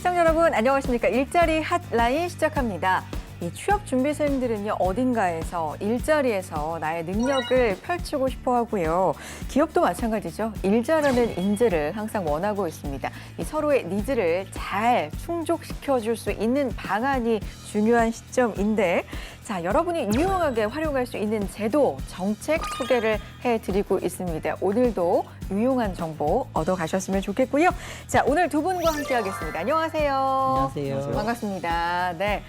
시청자 여러분 안녕하십니까. 일자리 핫라인 시작합니다. 이 취업 준비생들은요, 어딘가에서 일자리에서 나의 능력을 펼치고 싶어 하고요. 기업도 마찬가지죠. 일 잘하는 인재를 항상 원하고 있습니다. 이 서로의 니즈를 잘 충족시켜 줄 수 있는 방안이 중요한 시점인데, 자, 여러분이 유용하게 활용할 수 있는 제도, 정책 소개를 해드리고 있습니다. 오늘도 유용한 정보 얻어가셨으면 좋겠고요. 자, 오늘 두 분과 함께하겠습니다. 안녕하세요. 안녕하세요. 반갑습니다. 네.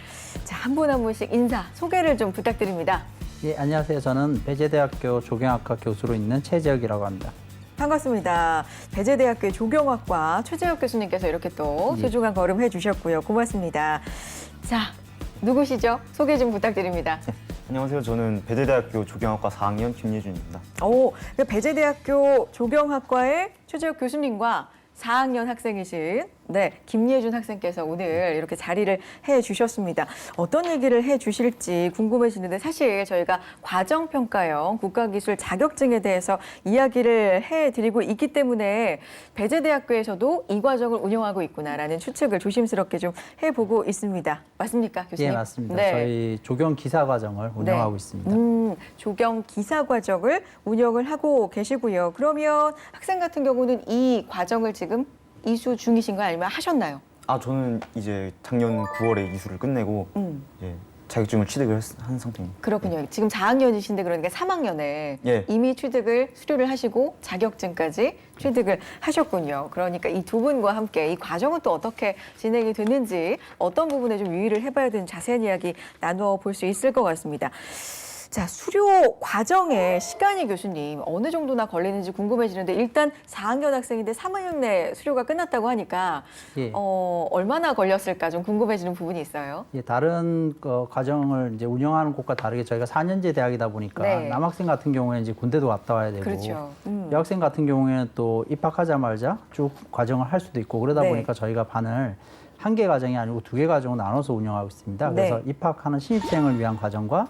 자, 한 분 한 분씩 인사, 소개를 좀 부탁드립니다. 예, 안녕하세요. 저는 배재대학교 조경학과 교수로 있는 최재혁이라고 합니다. 반갑습니다. 배재대학교 조경학과 최재혁 교수님께서 이렇게 또 예. 소중한 걸음 해주셨고요. 고맙습니다. 자, 누구시죠? 소개 좀 부탁드립니다. 안녕하세요. 저는 배대대학교 조경학과 4학년 김예준입니다. 오, 배재대학교 조경학과의 최재혁 교수님과 4학년 학생이신 김예준 학생께서 오늘 이렇게 자리를 해주셨습니다. 어떤 얘기를 해주실지 궁금해지는데, 사실 저희가 과정평가형 국가기술 자격증에 대해서 이야기를 해드리고 있기 때문에 배재대학교에서도 이 과정을 운영하고 있구나라는 추측을 조심스럽게 좀 해보고 있습니다. 맞습니까, 교수님? 예, 맞습니다. 네. 저희 조경 기사 과정을 운영하고 있습니다. 조경 기사 과정을 운영을 하고 계시고요. 그러면 학생 같은 경우는 이 과정을 지금 이수 중이신가요? 아니면 하셨나요? 저는 이제 작년 9월에 이수를 끝내고 이제 자격증을 취득을 한 상태입니다. 그렇군요. 지금 4학년이신데 그러니까 3학년에 예. 이미 수료를 하시고 자격증까지 취득을 하셨군요. 그러니까 이 두 분과 함께 이 과정은 또 어떻게 진행이 됐는지, 어떤 부분에 좀 유의를 해봐야 되는 자세한 이야기 나누어 볼 수 있을 것 같습니다. 자, 수료 과정에 시간이 교수님 어느 정도나 걸리는지 궁금해지는데, 일단 4학년 학생인데 3학년 내 수료가 끝났다고 하니까 예. 얼마나 걸렸을까 좀 궁금해지는 부분이 있어요. 예, 다른 과정을 이제 운영하는 곳과 다르게 저희가 4년제 대학이다 보니까 네. 남학생 같은 경우에는 이제 군대도 갔다 와야 되고, 그렇죠. 여학생 같은 경우에는 또 입학하자마자 쭉 과정을 할 수도 있고, 그러다 네. 보니까 저희가 반을 한 개 과정이 아니고 두 개 과정으로 나눠서 운영하고 있습니다. 그래서 네. 입학하는 신입생을 위한 과정과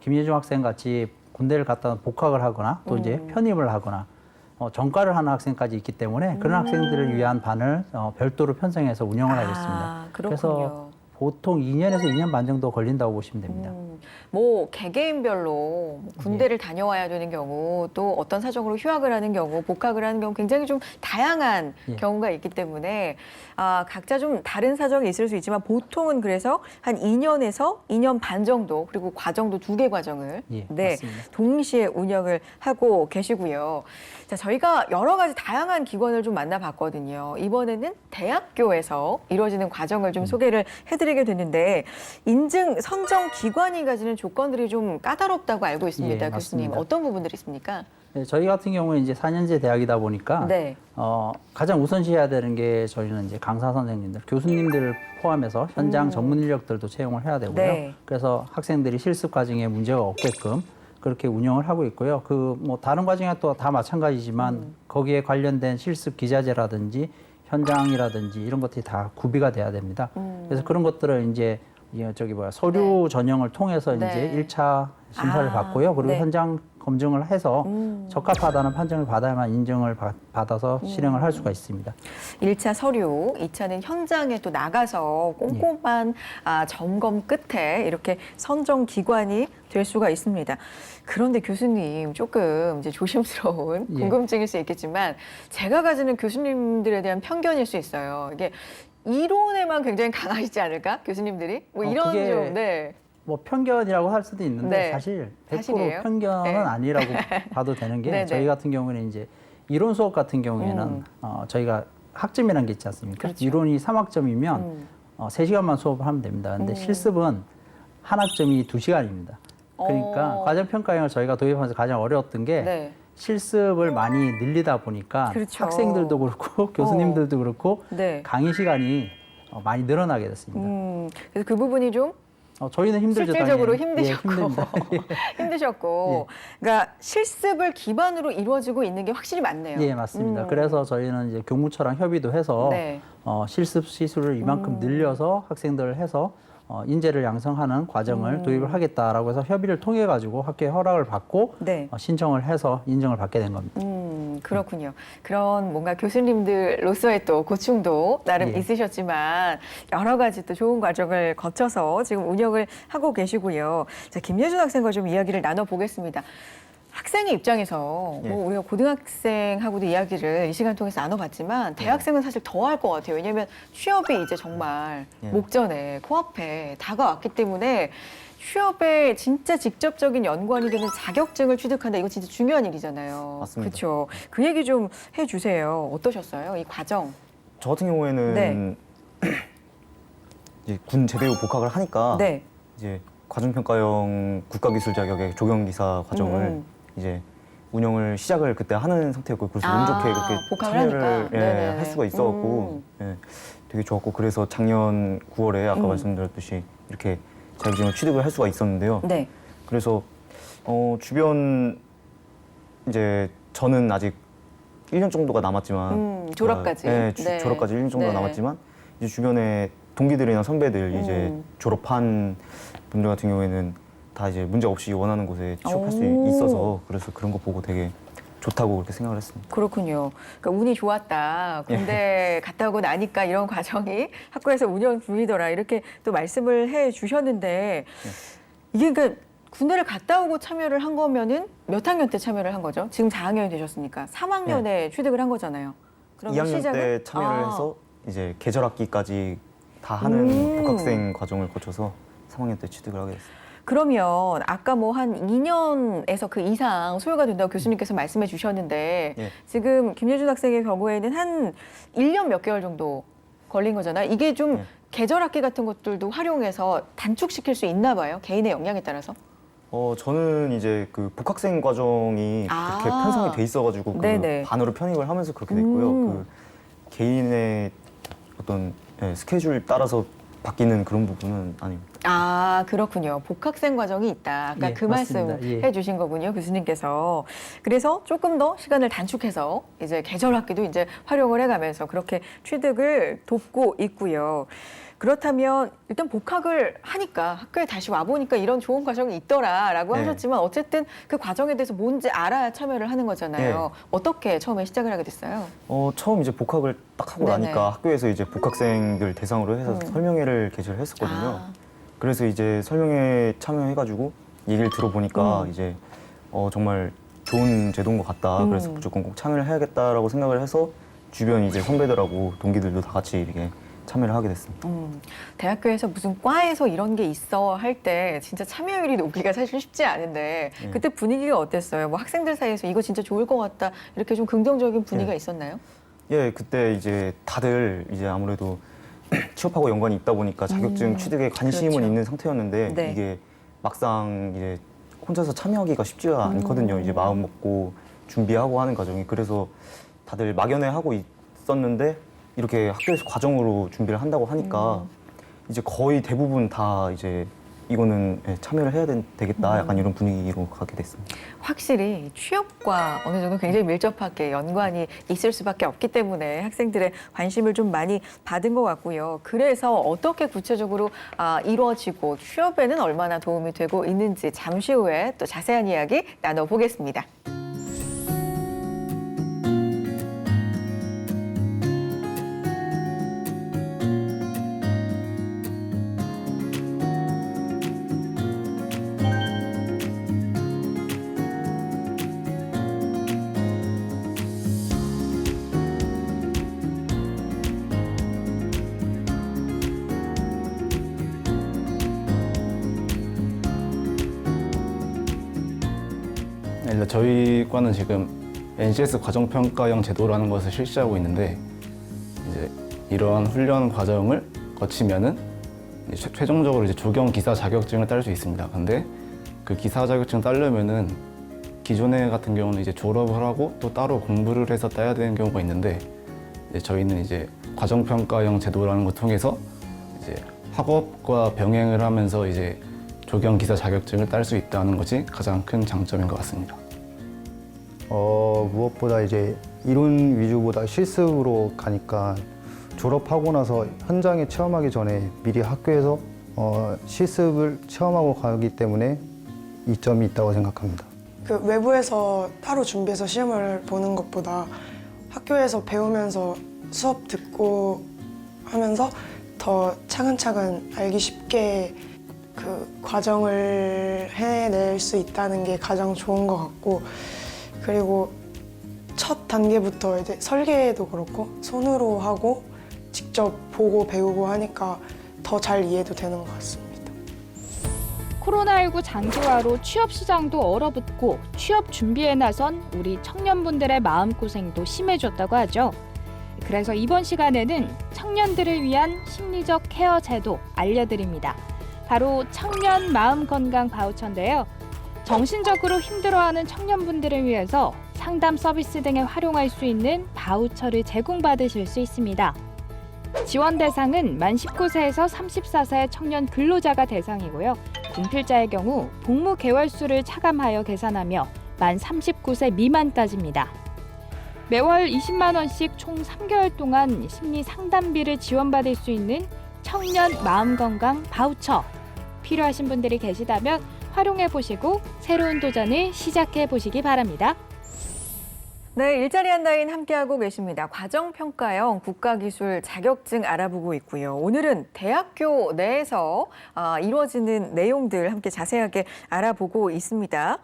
김예중 학생 같이 군대를 갔다 복학을 하거나 또 이제 편입을 하거나 전과를 하는 학생까지 있기 때문에 그런 학생들을 위한 반을 별도로 편성해서 운영을 하고 있습니다. 그렇군요. 그래서 보통 2년에서 2년 반 정도 걸린다고 보시면 됩니다. 뭐 개개인별로 군대를 다녀와야 되는 경우, 또 어떤 사정으로 휴학을 하는 경우, 복학을 하는 경우 굉장히 좀 다양한 예. 경우가 있기 때문에 각자 좀 다른 사정이 있을 수 있지만, 보통은 그래서 한 2년에서 2년 반 정도, 그리고 과정도 2개 과정을 예, 맞습니다. 동시에 운영을 하고 계시고요. 자, 저희가 여러 가지 다양한 기관을 좀 만나봤거든요. 이번에는 대학교에서 이루어지는 과정을 좀 소개를 해드리게 됐는데, 인증 선정 기관이 가지는 조건들이 좀 까다롭다고 알고 있습니다, 예, 교수님. 맞습니다. 어떤 부분들이 있습니까? 네, 저희 같은 경우에 이제 4년제 대학이다 보니까 네. 가장 우선시해야 되는 게 저희는 이제 강사 선생님들, 교수님들을 포함해서 현장 전문 인력들도 채용을 해야 되고요. 네. 그래서 학생들이 실습 과정에 문제가 없게끔 그렇게 운영을 하고 있고요. 뭐 다른 과정에 또 다 마찬가지지만 거기에 관련된 실습 기자재라든지 현장이라든지 이런 것들이 다 구비가 돼야 됩니다. 그래서 그런 것들을 이제 서류 전형을 통해서 네. 이제 1차 심사를 받고요. 그리고 네. 현장 검증을 해서 적합하다는 판정을 받아야만 인증을 받아서 실행을 할 수가 있습니다. 1차 서류, 2차는 현장에 또 나가서 꼼꼼한 점검 끝에 이렇게 선정 기관이 될 수가 있습니다. 그런데 교수님, 조금 이제 조심스러운 예. 궁금증일 수 있겠지만, 제가 가지는 교수님들에 대한 편견일 수 있어요. 이게 이론에만 굉장히 강하시지 않을까? 교수님들이? 뭐 이런 그게 좀, 네. 뭐 편견이라고 할 수도 있는데 네. 사실 100% 사실이에요? 편견은 네. 아니라고 봐도 되는 게 네네. 저희 같은 경우는 이제 이론 수업 같은 경우에는 저희가 학점이라는 게 있지 않습니까? 그렇죠. 이론이 3학점이면 3시간만 수업을 하면 됩니다. 근데 실습은 한 학점이 2시간입니다. 그러니까 과정평가형을 저희가 도입하면서 가장 어려웠던 게 네. 실습을 많이 늘리다 보니까 그렇죠. 학생들도 그렇고 교수님들도 그렇고 네. 강의 시간이 많이 늘어나게 됐습니다. 그래서 그 부분이 좀 저희는 힘들죠. 실질적으로 당연히. 힘드셨고, 예, 힘듭니다. 힘드셨고, 그러니까 실습을 기반으로 이루어지고 있는 게 확실히 많네요. 예, 맞습니다. 그래서 저희는 이제 교무처랑 협의도 해서 네. 실습 시수를 이만큼 늘려서 학생들을 해서 인재를 양성하는 과정을 도입을 하겠다라고 해서 협의를 통해 가지고 학교에 허락을 받고 네. 신청을 해서 인정을 받게 된 겁니다. 그렇군요. 그런 뭔가 교수님들로서의 또 고충도 나름 예. 있으셨지만 여러 가지 또 좋은 과정을 거쳐서 지금 운영을 하고 계시고요. 자, 김예준 학생과 좀 이야기를 나눠보겠습니다. 학생의 입장에서 예. 뭐 우리가 고등학생하고도 이야기를 이 시간 통해서 나눠봤지만 대학생은 사실 더 할 것 같아요. 왜냐하면 취업이 이제 정말 예. 목전에 코앞에 다가왔기 때문에 취업에 진짜 직접적인 연관이 되는 자격증을 취득한다. 이거 진짜 중요한 일이잖아요. 맞습니다. 그렇죠. 그 얘기 좀 해주세요. 어떠셨어요? 이 과정. 저 같은 경우에는 네. 이제 군 제대 후 복학을 하니까 네. 이제 과정평가형 국가기술 자격의 조경기사 과정을 이제 운영을 시작을 그때 하는 상태였고 그래서 운 좋게 그렇게 복학을 참여를 하니까. 네네네. 할 수가 있어갖고 예, 되게 좋았고 그래서 작년 9월에 아까 말씀드렸듯이 이렇게 자격증을 취득을 할 수가 있었는데요. 네. 그래서 주변 이제 저는 아직 1년 정도가 남았지만 졸업까지. 네, 네. 졸업까지 1년 정도가 네. 남았지만 이제 주변에 동기들이나 선배들 이제 졸업한 분들 같은 경우에는 다 이제 문제 없이 원하는 곳에 취업할 수 오. 있어서 그래서 그런 거 보고 되게 좋다고 그렇게 생각을 했습니다. 그렇군요. 그러니까 운이 좋았다. 군대 갔다 오고 나니까 이런 과정이 학교에서 운영 중이더라. 이렇게 또 말씀을 해 주셨는데 이게 그러니까 군대를 갔다 오고 참여를 한 거면은 몇 학년 때 참여를 한 거죠? 지금 4학년이 되셨으니까 3학년에 취득을 한 거잖아요. 그러면 2학년 시작은? 때 참여를 아. 해서 이제 계절학기까지 다 하는 복학생 과정을 거쳐서 3학년 때 취득을 하게 됐습니다. 그러면 아까 뭐 한 2년에서 그 이상 소요가 된다고 교수님께서 말씀해 주셨는데 예. 지금 김예준 학생의 경우에는 한 1년 몇 개월 정도 걸린 거잖아요. 이게 좀 예. 계절학기 같은 것들도 활용해서 단축시킬 수 있나 봐요. 개인의 역량에 따라서. 저는 이제 그 복학생 과정이 아. 그렇게 편성이 돼 있어가지고 그 네네. 반으로 편입을 하면서 그렇게 됐고요. 그 개인의 어떤 스케줄 따라서 바뀌는 그런 부분은 아닙니다. 아, 그렇군요. 복학생 과정이 있다. 아까 예, 그 말씀 맞습니다. 예. 해주신 거군요, 교수님께서. 그래서 조금 더 시간을 단축해서 이제 계절학기도 이제 활용을 해가면서 그렇게 취득을 돕고 있고요. 그렇다면 일단 복학을 하니까 학교에 다시 와보니까 이런 좋은 과정이 있더라라고 네. 하셨지만 어쨌든 그 과정에 대해서 뭔지 알아야 참여를 하는 거잖아요. 어떻게 처음에 시작을 하게 됐어요? 처음 이제 복학을 딱 하고 네네. 나니까 학교에서 이제 복학생들 대상으로 해서 설명회를 개최를 했었거든요. 아. 그래서 이제 설명회 참여해가지고 얘기를 들어보니까 이제 정말 좋은 제도인 것 같다. 그래서 무조건 꼭 참여를 해야겠다라고 생각을 해서 주변 이제 선배들하고 동기들도 다 같이 이렇게 참여를 하게 됐습니다. 대학교에서 무슨 과에서 이런 게 있어 할 때 진짜 참여율이 높기가 사실 쉽지 않은데 네. 그때 분위기가 어땠어요? 뭐 학생들 사이에서 이거 진짜 좋을 것 같다 이렇게 좀 긍정적인 분위기가 네. 있었나요? 예, 그때 이제 다들 이제 아무래도 취업하고 연관이 있다 보니까 자격증 취득에 관심은 그렇죠. 있는 상태였는데 네. 이게 막상 이제 혼자서 참여하기가 쉽지가 않거든요. 이제 마음 먹고 준비하고 하는 과정이 그래서 다들 막연해 하고 있었는데 이렇게 학교에서 과정으로 준비를 한다고 하니까 이제 거의 대부분 다 이제 이거는 참여를 해야 되겠다 약간 이런 분위기로 가게 됐습니다. 확실히 취업과 어느 정도 굉장히 밀접하게 연관이 있을 수밖에 없기 때문에 학생들의 관심을 좀 많이 받은 것 같고요. 그래서 어떻게 구체적으로 이루어지고 취업에는 얼마나 도움이 되고 있는지 잠시 후에 또 자세한 이야기 나눠보겠습니다. 일단 저희 과는 지금 NCS 과정평가형 제도라는 것을 실시하고 있는데 이제 이러한 훈련 과정을 거치면은 이제 최종적으로 이제 조경 기사 자격증을 딸 수 있습니다. 근데 그 기사 자격증 따려면은 기존에 같은 경우는 이제 졸업을 하고 또 따로 공부를 해서 따야 되는 경우가 있는데 이제 저희는 이제 과정평가형 제도라는 걸 통해서 이제 학업과 병행을 하면서 이제 조경 기사 자격증을 딸 수 있다는 것이 가장 큰 장점인 것 같습니다. 무엇보다 이제 이론 위주보다 실습으로 가니까 졸업하고 나서 현장에 체험하기 전에 미리 학교에서 실습을 체험하고 가기 때문에 이점이 있다고 생각합니다. 그 외부에서 따로 준비해서 시험을 보는 것보다 학교에서 배우면서 수업 듣고 하면서 더 차근차근 알기 쉽게 그 과정을 해낼 수 있다는 게 가장 좋은 것 같고, 그리고 첫 단계부터 이제 설계도 그렇고 손으로 하고 직접 보고 배우고 하니까 더 잘 이해도 되는 것 같습니다. 코로나19 장기화로 취업 시장도 얼어붙고 취업 준비에 나선 우리 청년분들의 마음고생도 심해졌다고 하죠. 그래서 이번 시간에는 청년들을 위한 심리적 케어 제도 알려드립니다. 바로 청년 마음건강 바우처인데요. 정신적으로 힘들어하는 청년분들을 위해서 상담 서비스 등에 활용할 수 있는 바우처를 제공받으실 수 있습니다. 지원 대상은 만 19세에서 34세 청년 근로자가 대상이고요. 분필자의 경우 복무 개월수를 차감하여 계산하며 만 39세 미만까지입니다. 매월 20만 원씩 총 3개월 동안 심리 상담비를 지원받을 수 있는 청년 마음건강 바우처. 필요하신 분들이 계시다면 활용해 보시고 새로운 도전을 시작해 보시기 바랍니다. 네, 일자리 한다인 함께하고 계십니다. 과정평가형 국가기술 자격증 알아보고 있고요. 오늘은 대학교 내에서 이루어지는 내용들 함께 자세하게 알아보고 있습니다.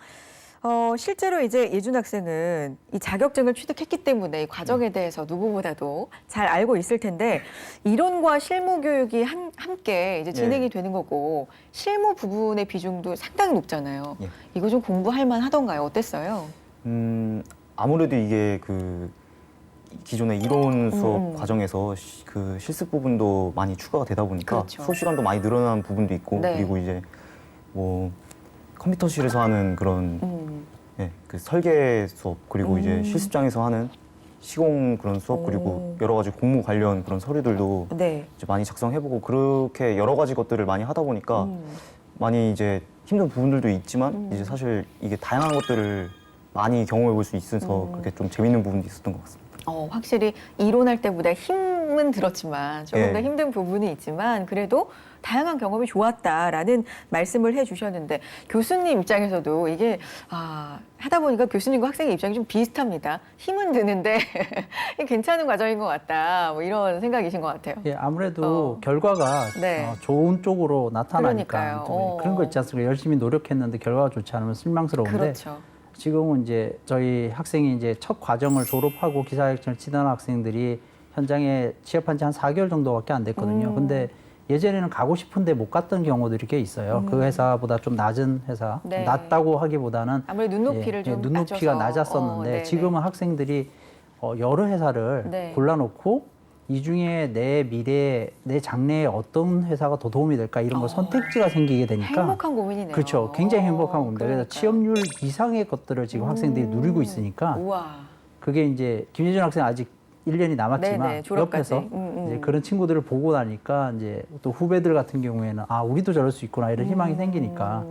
실제로 이제 예준 학생은 이 자격증을 취득했기 때문에 이 과정에 대해서 누구보다도 잘 알고 있을 텐데 이론과 실무 교육이 함께 이제 진행이 되는 거고 실무 부분의 비중도 상당히 높잖아요. 예. 이거 좀 공부할 만하던가요? 어땠어요? 아무래도 이게 그 기존의 이론 수업 과정에서 그 실습 부분도 많이 추가가 되다 보니까 그렇죠. 수업 시간도 많이 늘어난 부분도 있고 네. 그리고 이제 뭐 컴퓨터실에서 하는 그런 그 설계 수업 그리고 이제 실습장에서 하는 시공 그런 수업 그리고 여러 가지 공무 관련 그런 서류들도 네. 이제 많이 작성해보고 그렇게 여러 가지 것들을 많이 하다 보니까 많이 이제 힘든 부분들도 있지만 이제 사실 이게 다양한 것들을 많이 경험해 볼 수 있어서 그렇게 좀 재밌는 부분도 있었던 것 같습니다. 확실히 이론할 때보다 힘은 들었지만 조금 더 예. 힘든 부분이 있지만 그래도 다양한 경험이 좋았다라는 말씀을 해주셨는데 교수님 입장에서도 이게 하다 보니까 교수님과 학생의 입장이 좀 비슷합니다. 힘은 드는데 괜찮은 과정인 것 같다. 뭐 이런 생각이신 것 같아요. 예, 아무래도 결과가 네. 좋은 쪽으로 나타나니까 그러니까요. 좀 그런 거 있지 않습니까? 열심히 노력했는데 결과가 좋지 않으면 실망스러운데 그렇죠. 지금은 이제 저희 학생이 이제 첫 과정을 졸업하고 기사자격증을 치던 학생들이 현장에 취업한 지 한 4개월 정도밖에 안 됐거든요. 근데 예전에는 가고 싶은데 못 갔던 경우들이 꽤 있어요. 그 회사보다 좀 낮은 회사, 네. 낮다고 하기보다는 아무래도 눈높이를 좀 눈높이가 낮춰서. 낮았었는데 네네. 지금은 학생들이 여러 회사를 네. 골라놓고 이 중에 내 미래, 내 장래에 어떤 회사가 더 도움이 될까 이런 거 선택지가 생기게 되니까 행복한 고민이네요. 그렇죠. 굉장히 행복한 겁니다. 그래서 그러니까요. 취업률 이상의 것들을 지금 학생들이 누리고 있으니까 우와. 그게 이제 김예준 학생 아직 1년이 남았지만 네네, 졸업까지. 옆에서 이제 그런 친구들을 보고 나니까 이제 또 후배들 같은 경우에는 우리도 저럴 수 있구나 이런 희망이 생기니까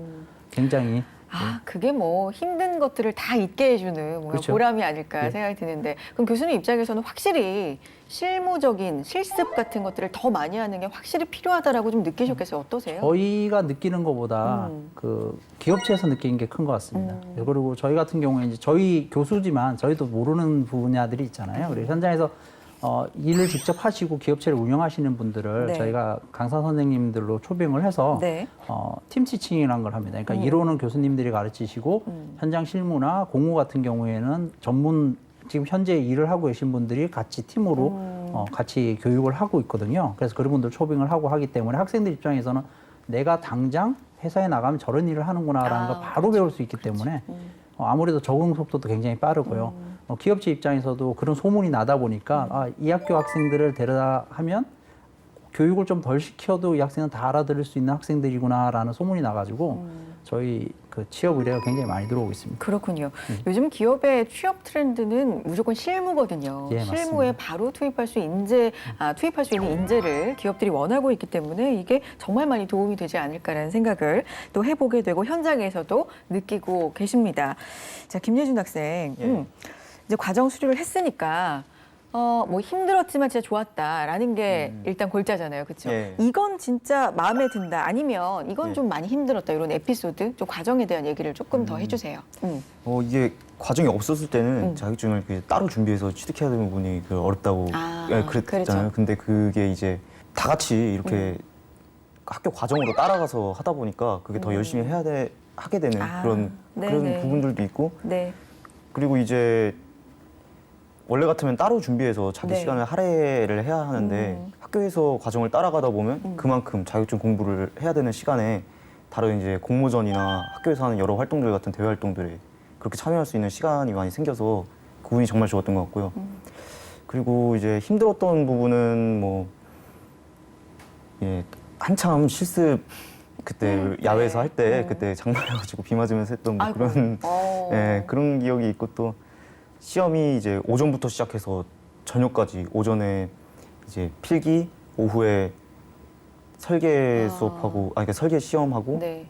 굉장히 그게 뭐 힘든 것들을 다 잊게 해주는 뭔가 그렇죠. 보람이 아닐까 네. 생각이 드는데 그럼 교수님 입장에서는 확실히 실무적인 실습 같은 것들을 더 많이 하는 게 확실히 필요하다라고 좀 느끼셨겠어요? 어떠세요? 저희가 느끼는 것보다 그 기업체에서 느끼는 게 큰 것 같습니다. 그리고 저희 같은 경우에 이제 저희 교수지만 저희도 모르는 분야들이 있잖아요. 그래서 현장에서 일을 직접 하시고 기업체를 운영하시는 분들을 네. 저희가 강사 선생님들로 초빙을 해서 네. 팀 티칭이라는 걸 합니다. 그러니까 이론은 교수님들이 가르치시고 현장 실무나 공무 같은 경우에는 전문 지금 현재 일을 하고 계신 분들이 같이 팀으로 같이 교육을 하고 있거든요. 그래서 그런 분들 초빙을 하고 하기 때문에 학생들 입장에서는 내가 당장 회사에 나가면 저런 일을 하는구나라는 걸 바로 배울 수 있기 때문에 아무래도 적응 속도도 굉장히 빠르고요. 기업체 입장에서도 그런 소문이 나다 보니까 이 학교 학생들을 데려다 하면 교육을 좀 덜 시켜도 이 학생은 다 알아들을 수 있는 학생들이구나라는 소문이 나가지고 저희 그 취업 의뢰가 굉장히 많이 들어오고 있습니다. 그렇군요. 요즘 기업의 취업 트렌드는 무조건 실무거든요. 예, 실무에 맞습니다. 바로 투입할 수 있는 인재를 기업들이 원하고 있기 때문에 이게 정말 많이 도움이 되지 않을까라는 생각을 또 해보게 되고 현장에서도 느끼고 계십니다. 자, 김예준 학생, 예. 이제 과정 수료를 했으니까 뭐 힘들었지만 진짜 좋았다라는 게 일단 골자잖아요. 그렇죠? 예. 이건 진짜 마음에 든다. 아니면 이건 예. 좀 많이 힘들었다. 이런 에피소드, 좀 과정에 대한 얘기를 조금 더 해주세요. 이게 과정이 없었을 때는 자격증을 따로 준비해서 취득해야 되는 부분이 어렵다고 아, 그랬잖아요. 그렇죠. 근데 그게 이제 다 같이 이렇게 학교 과정으로 따라가서 하다 보니까 그게 더 열심히 하게 되는 아, 그런 네네. 부분들도 있고, 네. 그리고 이제 원래 같으면 따로 준비해서 자기 네. 시간을 할애를 해야 하는데 학교에서 과정을 따라가다 보면 그만큼 자격증 공부를 해야 되는 시간에 다른 이제 공모전이나 학교에서 하는 여러 활동들 같은 대외 활동들에 그렇게 참여할 수 있는 시간이 많이 생겨서 그 부분이 정말 좋았던 것 같고요. 그리고 이제 힘들었던 부분은 뭐 한참 실습 그때 야외에서 할 때 그때 장마여가지고 비 맞으면서 했던 뭐 아이고. 그런 어. 그런 기억이 있고, 또 시험이 이제 오전부터 시작해서 저녁까지 오전에 이제 필기, 오후에 설계 수업하고 그러니까 설계 시험하고 네.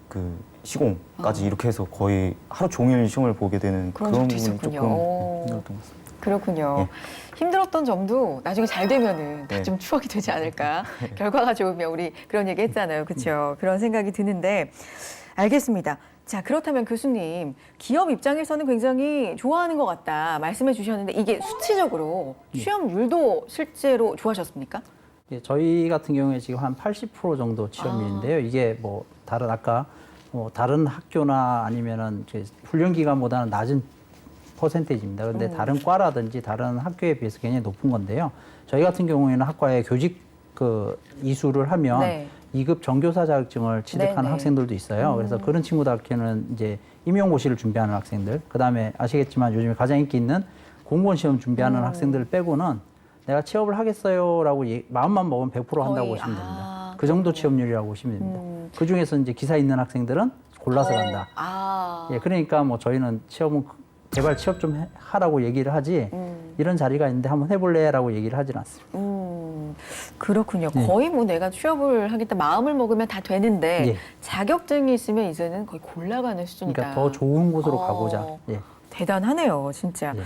그 시공까지 이렇게 해서 거의 하루 종일 시험을 보게 되는 그런 그런 적도 부분이 있었군요. 조금 오. 힘들었던 것 같습니다. 그렇군요. 힘들었던 점도 나중에 잘 되면은 다 네. 좀 추억이 되지 않을까. 결과가 좋으면 우리 그런 얘기 했잖아요. 그렇죠? 그런 생각이 드는데 알겠습니다. 자, 그렇다면 교수님, 기업 입장에서는 굉장히 좋아하는 것 같다 말씀해 주셨는데 이게 수치적으로 취업률도 실제로 좋아졌습니까? 예, 저희 같은 경우에 지금 한 80% 정도 취업률인데요. 이게 뭐 다른 아까 뭐 다른 학교나 아니면은 이제 훈련 기간보다는 낮은 퍼센테이지입니다. 그런데 다른 과라든지 다른 학교에 비해서 굉장히 높은 건데요. 저희 같은 경우에는 학과에 교직 이수를 하면 네. 2급 정교사 자격증을 취득하는 네네. 학생들도 있어요. 그래서 그런 친구들한테는 이제 임용고시를 준비하는 학생들, 그다음에 아시겠지만 요즘에 가장 인기 있는 공무원 시험 준비하는 학생들을 빼고는 내가 취업을 하겠어요라고 마음만 먹으면 100% 한다고 거의, 보시면 됩니다. 아, 그 정도 취업률이라고 보시면 됩니다. 그 중에서 이제 기사 있는 학생들은 골라서 간다. 아. 예, 그러니까 뭐 저희는 취업은 제발 취업 좀 하라고 얘기를 하지 이런 자리가 있는데 한번 해볼래라고 얘기를 하진 않습니다. 그렇군요. 네. 거의 뭐 내가 취업을 하겠다 마음을 먹으면 다 되는데 예. 자격증이 있으면 이제는 거의 골라가는 수준이다. 그러니까 더 좋은 곳으로 어. 가보자. 예. 대단하네요, 진짜. 예.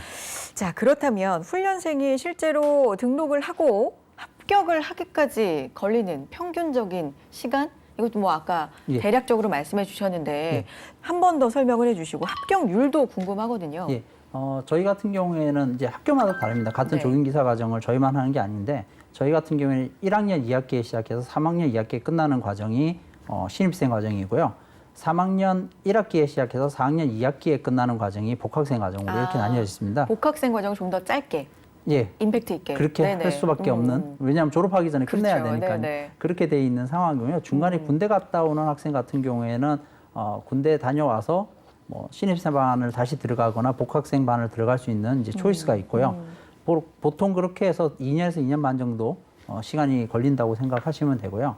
자, 그렇다면 훈련생이 실제로 등록을 하고 합격을 하기까지 걸리는 평균적인 시간? 이것도 뭐 아까 예. 대략적으로 말씀해 주셨는데 예. 한 번 더 설명을 해 주시고 합격률도 궁금하거든요. 예. 저희 같은 경우에는 이제 학교마다 다릅니다. 같은 네. 조경기사 과정을 저희만 하는 게 아닌데 저희 같은 경우에는 1학년 2학기에 시작해서 3학년 2학기에 끝나는 과정이 신입생 과정이고요. 3학년 1학기에 시작해서 4학년 2학기에 끝나는 과정이 복학생 과정으로 이렇게 나뉘어져 있습니다. 복학생 과정을 좀 더 짧게 예. 임팩트 있게 그렇게 네네. 할 수밖에 없는, 왜냐하면 졸업하기 전에 끝내야 그렇죠. 되니까 네네. 그렇게 돼 있는 상황이고요. 중간에 군대 갔다 오는 학생 같은 경우에는 군대 다녀와서 뭐 신입생반을 다시 들어가거나 복학생 반을 들어갈 수 있는 이제 초이스가 있고요. 보통 그렇게 해서 2년에서 2년 반 정도 시간이 걸린다고 생각하시면 되고요.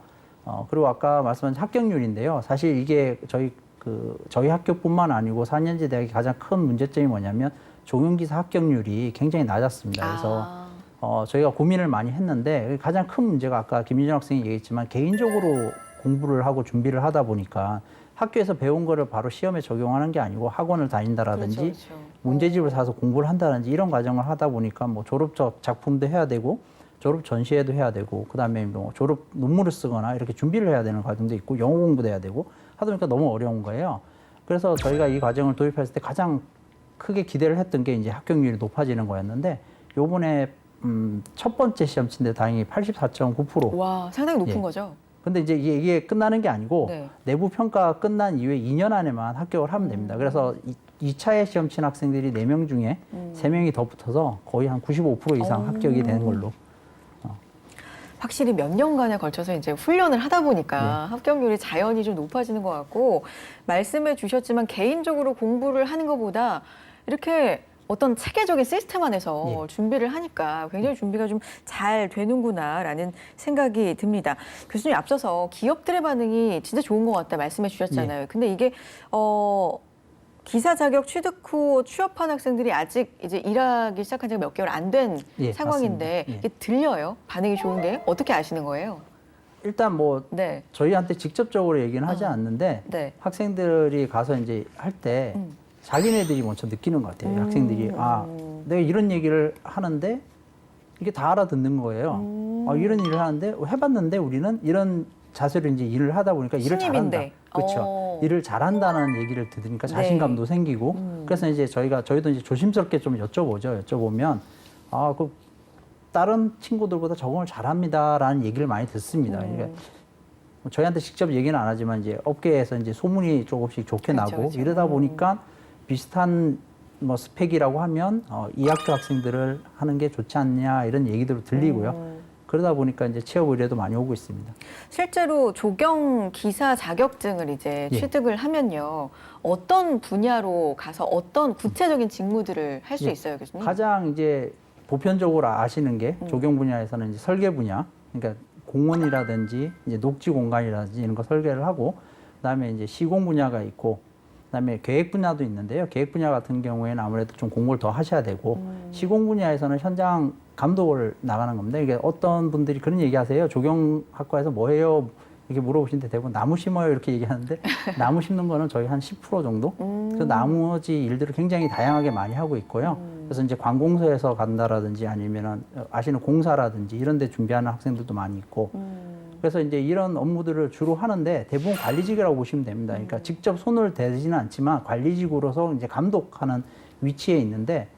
그리고 아까 말씀하신 합격률인데요. 사실 이게 저희 학교뿐만 아니고 4년제 대학의 가장 큰 문제점이 뭐냐면 조경기사 합격률이 굉장히 낮았습니다. 그래서 저희가 고민을 많이 했는데 가장 큰 문제가 아까 김민정 학생이 얘기했지만 개인적으로 공부를 하고 준비를 하다 보니까 학교에서 배운 거를 바로 시험에 적용하는 게 아니고 학원을 다닌다라든지 그렇죠, 그렇죠. 문제집을 사서 공부를 한다든지 이런 과정을 하다 보니까 뭐 졸업적 작품도 해야 되고 졸업 전시회도 해야 되고 그다음에 뭐 졸업 논문을 쓰거나 이렇게 준비를 해야 되는 과정도 있고 영어 공부도 해야 되고 하다 보니까 너무 어려운 거예요. 그래서 저희가 이 과정을 도입했을 때 가장 크게 기대를 했던 게 이제 합격률이 높아지는 거였는데 요번에 첫 번째 시험 치는데 다행히 84.9%. 와, 상당히 높은 예. 거죠. 근데 이제 이게 끝나는 게 아니고 네. 내부 평가가 끝난 이후에 2년 안에만 합격을 하면 됩니다. 그래서 2차에 시험 친 학생들이 4명 중에 3명이 더 붙어서 거의 한 95% 이상 합격이 되는 걸로. 확실히 몇 년간에 걸쳐서 이제 훈련을 하다 보니까 합격률이 자연히 좀 높아지는 것 같고 말씀해 주셨지만 개인적으로 공부를 하는 것보다 이렇게 어떤 체계적인 시스템 안에서 준비를 하니까 굉장히 준비가 좀 잘 되는구나라는 생각이 듭니다. 교수님 앞서서 기업들의 반응이 진짜 좋은 것 같다 말씀해 주셨잖아요. 근데 이게 기사 자격 취득 후 취업한 학생들이 아직 이제 일하기 시작한 지가 몇 개월 안 된 예, 상황인데 맞습니다. 예. 이게 들려요? 반응이 좋은 게? 어떻게 아시는 거예요? 일단 뭐 네. 저희한테 직접적으로 얘기는 하지 않는데 네. 학생들이 가서 이제 할 때 자기네들이 먼저 느끼는 것 같아요. 학생들이 내가 이런 얘기를 하는데 이게 다 알아듣는 거예요. 이런 일을 하는데 해봤는데 우리는 이런 자세로 이제 일을 하다 보니까 일을 잘한다. 신입인데. 그렇죠. 일을 잘한다는 얘기를 들으니까 자신감도 네. 생기고 그래서 이제 저희도 이제 조심스럽게 좀 여쭤보면 그 다른 친구들보다 적응을 잘합니다라는 얘기를 많이 듣습니다. 그러니까 저희한테 직접 얘기는 안 하지만 이제 업계에서 이제 소문이 조금씩 좋게 그렇죠, 나고 그렇죠. 이러다 보니까 비슷한 뭐 스펙이라고 하면 이 학교 학생들을 하는 게 좋지 않냐 이런 얘기도 들리고요. 그러다 보니까 이제 취업 의뢰도 많이 오고 있습니다. 실제로 조경 기사 자격증을 이제 예. 취득을 하면요. 어떤 분야로 가서 어떤 구체적인 직무들을 할 수 예. 있어요, 교수님? 가장 이제 보편적으로 아시는 게 조경 분야에서는 이제 설계 분야, 그러니까 공원이라든지 이제 녹지 공간이라든지 이런 거 설계를 하고, 그다음에 이제 시공 분야가 있고, 그다음에 계획 분야도 있는데요. 계획 분야 같은 경우에는 아무래도 좀 공부를 더 하셔야 되고, 시공 분야에서는 현장 감독을 나가는 겁니다. 이게 어떤 분들이 그런 얘기하세요. 조경학과에서 뭐 해요? 이렇게 물어보시는데 대부분 나무 심어요 이렇게 얘기하는데 나무 심는 거는 저희 한 10% 정도. 그 나머지 일들을 굉장히 다양하게 많이 하고 있고요. 그래서 이제 관공서에서 간다라든지 아니면은 아시는 공사라든지 이런 데 준비하는 학생들도 많이 있고. 그래서 이제 이런 업무들을 주로 하는데 대부분 관리직이라고 보시면 됩니다. 그러니까 직접 손을 대지는 않지만 관리직으로서 이제 감독하는 위치에 있는데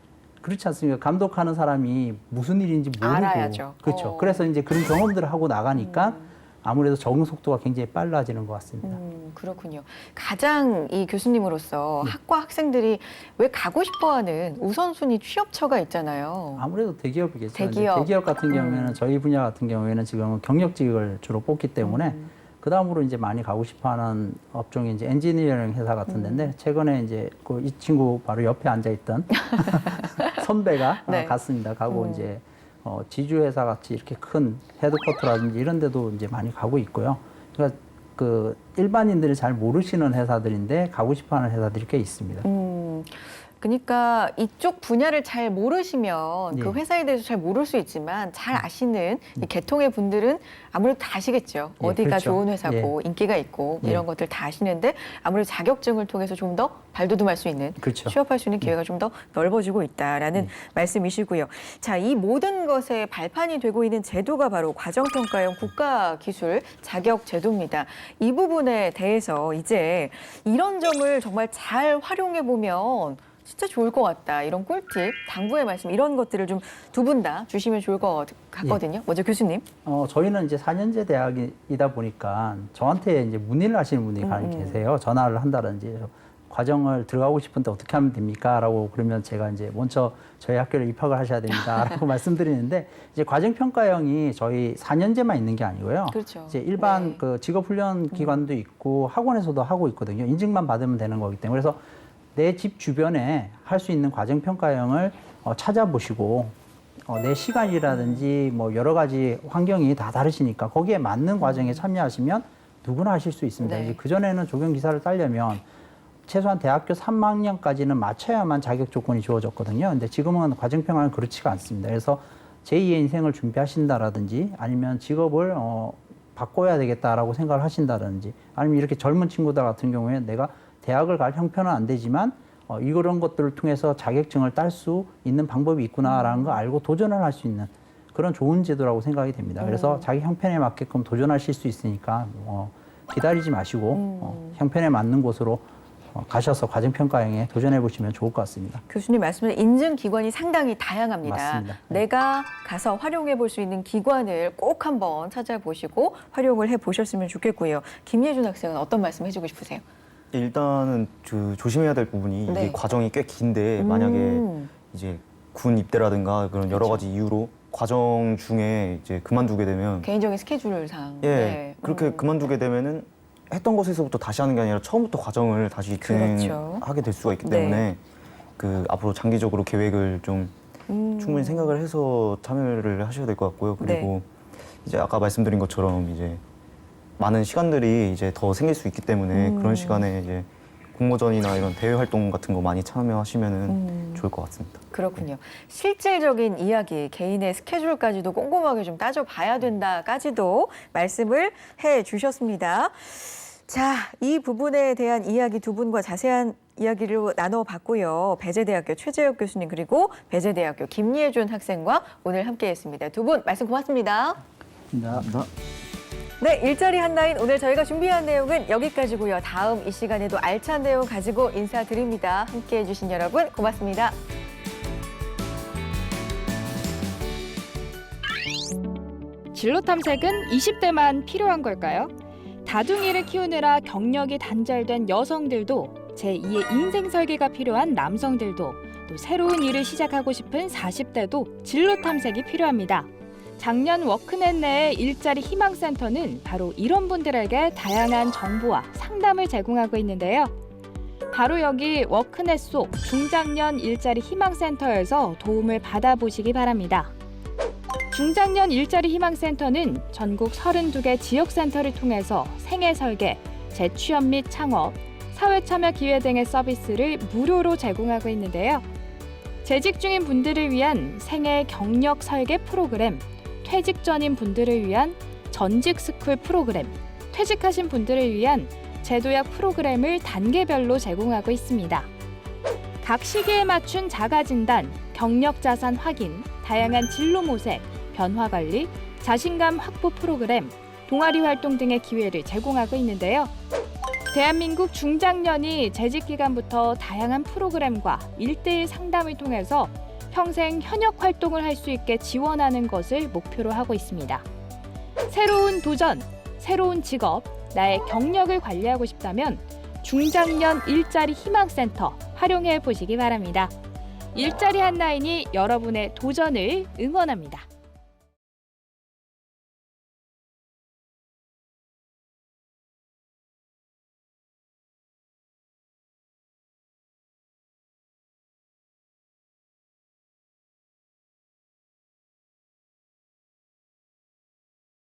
그렇지 않습니까? 감독하는 사람이 무슨 일인지 모르고. 알아야죠. 그렇죠. 그래서 이제 그런 경험들을 하고 나가니까 아무래도 적응 속도가 굉장히 빨라지는 것 같습니다. 그렇군요. 가장 이 교수님으로서 학과 학생들이 왜 가고 싶어하는 우선순위 취업처가 있잖아요. 아무래도 대기업이겠죠. 대기업. 대기업 같은 경우에는 저희 분야 같은 경우에는 지금 경력직을 주로 뽑기 때문에 그 다음으로 이제 많이 가고 싶어하는 업종이 이제 엔지니어링 회사 같은 데인데 최근에 이제 그 이 친구 바로 옆에 앉아 있던 선배가 네. 갔습니다. 가고 이제 지주 회사 같이 이렇게 큰 헤드쿼터라든지 이런 데도 이제 많이 가고 있고요. 그러니까 그 일반인들이 잘 모르시는 회사들인데 가고 싶어하는 회사들이 꽤 있습니다. 그러니까 이쪽 분야를 잘 모르시면 예. 그 회사에 대해서 잘 모를 수 있지만 잘 아시는 이 계통의 분들은 아무래도 다 아시겠죠. 예, 어디가 그렇죠. 좋은 회사고 인기가 있고 예. 이런 것들 다 아시는데 아무래도 자격증을 통해서 좀 더 발돋움할 수 있는 그렇죠. 취업할 수 있는 기회가 좀 더 넓어지고 있다라는 말씀이시고요. 자, 이 모든 것의 발판이 되고 있는 제도가 바로 과정평가형 국가기술 자격 제도입니다. 이 부분에 대해서 이제 이런 점을 정말 잘 활용해 보면 진짜 좋을 것 같다. 이런 꿀팁, 당부의 말씀 이런 것들을 좀 두 분 다 주시면 좋을 것 같거든요. 먼저 교수님. 저희는 이제 4년제 대학이다 보니까 저한테 이제 문의를 하시는 분들이 많이 계세요. 전화를 한다든지 과정을 들어가고 싶은데 어떻게 하면 됩니까? 라고 그러면 제가 이제 먼저 저희 학교를 입학을 하셔야 됩니다. 라고 말씀드리는데 이제 과정평가형이 저희 4년제만 있는 게 아니고요. 그렇죠. 이제 일반 네. 그 직업훈련 기관도 있고 학원에서도 하고 있거든요. 인증만 받으면 되는 거기 때문에. 그래서 내 집 주변에 할 수 있는 과정평가형을 찾아보시고 내 시간이라든지 뭐 여러 가지 환경이 다 다르시니까 거기에 맞는 과정에 참여하시면 누구나 하실 수 있습니다. 네. 이제 그전에는 조경기사를 따려면 최소한 대학교 3학년까지는 맞춰야만 자격 조건이 주어졌거든요. 근데 지금은 과정평가는 그렇지가 않습니다. 그래서 제2의 인생을 준비하신다라든지 아니면 직업을 바꿔야 되겠다라고 생각을 하신다든지 아니면 이렇게 젊은 친구들 같은 경우에 내가 대학을 갈 형편은 안 되지만 이런 것들을 통해서 자격증을 딸 수 있는 방법이 있구나라는 거 알고 도전을 할 수 있는 그런 좋은 제도라고 생각이 됩니다. 그래서 자기 형편에 맞게끔 도전하실 수 있으니까 기다리지 마시고 형편에 맞는 곳으로 가셔서 과정평가형에 도전해 보시면 좋을 것 같습니다. 교수님 말씀은 인증 기관이 상당히 다양합니다. 맞습니다. 네. 내가 가서 활용해 볼 수 있는 기관을 꼭 한번 찾아보시고 활용을 해 보셨으면 좋겠고요. 김예준 학생은 어떤 말씀 해주고 싶으세요? 일단은 조심해야 될 부분이 네. 이게 과정이 꽤 긴데 만약에 이제 군 입대라든가 그런 여러 가지 이유로 과정 중에 이제 그만두게 되면 개인적인 스케줄상. 예 네. 그렇게 그만두게 되면은 했던 것에서부터 다시 하는 게 아니라 처음부터 과정을 다시 그렇죠. 진행하게 될 수가 있기 네. 때문에 그 앞으로 장기적으로 계획을 좀 충분히 생각을 해서 참여를 하셔야 될 것 같고요. 그리고 네. 이제 아까 말씀드린 것처럼 이제 많은 시간들이 이제 더 생길 수 있기 때문에 그런 시간에 이제 공모전이나 이런 대외 활동 같은 거 많이 참여하시면은 좋을 것 같습니다. 그렇군요. 실질적인 이야기, 개인의 스케줄까지도 꼼꼼하게 좀 따져봐야 된다까지도 말씀을 해 주셨습니다. 자, 이 부분에 대한 이야기 두 분과 자세한 이야기를 나눠봤고요. 배재대학교 최재혁 교수님 그리고 배재대학교 김예준 학생과 오늘 함께했습니다. 두 분 말씀 고맙습니다. 네, 일자리 한라인 오늘 저희가 준비한 내용은 여기까지고요. 다음 이 시간에도 알찬 내용 가지고 인사드립니다. 함께해 주신 여러분 고맙습니다. 진로 탐색은 20대만 필요한 걸까요? 다둥이를 키우느라 경력이 단절된 여성들도 제2의 인생 설계가 필요한 남성들도 또 새로운 일을 시작하고 싶은 40대도 진로 탐색이 필요합니다. 작년 워크넷 내의 일자리 희망센터는 바로 이런 분들에게 다양한 정보와 상담을 제공하고 있는데요. 바로 여기 워크넷 속 중장년 일자리 희망센터에서 도움을 받아보시기 바랍니다. 중장년 일자리 희망센터는 전국 32개 지역센터를 통해서 생애 설계, 재취업 및 창업, 사회참여 기회 등의 서비스를 무료로 제공하고 있는데요. 재직 중인 분들을 위한 생애 경력 설계 프로그램, 퇴직 전인 분들을 위한 전직 스쿨 프로그램, 퇴직하신 분들을 위한 제도약 프로그램을 단계별로 제공하고 있습니다. 각 시기에 맞춘 자가진단, 경력 자산 확인, 다양한 진로 모색, 변화 관리, 자신감 확보 프로그램, 동아리 활동 등의 기회를 제공하고 있는데요. 대한민국 중장년이 재직 기간부터 다양한 프로그램과 1:1 상담을 통해서 평생 현역 활동을 할 수 있게 지원하는 것을 목표로 하고 있습니다. 새로운 도전, 새로운 직업, 나의 경력을 관리하고 싶다면 중장년 일자리 희망센터 활용해 보시기 바랍니다. 일자리 한라인이 여러분의 도전을 응원합니다.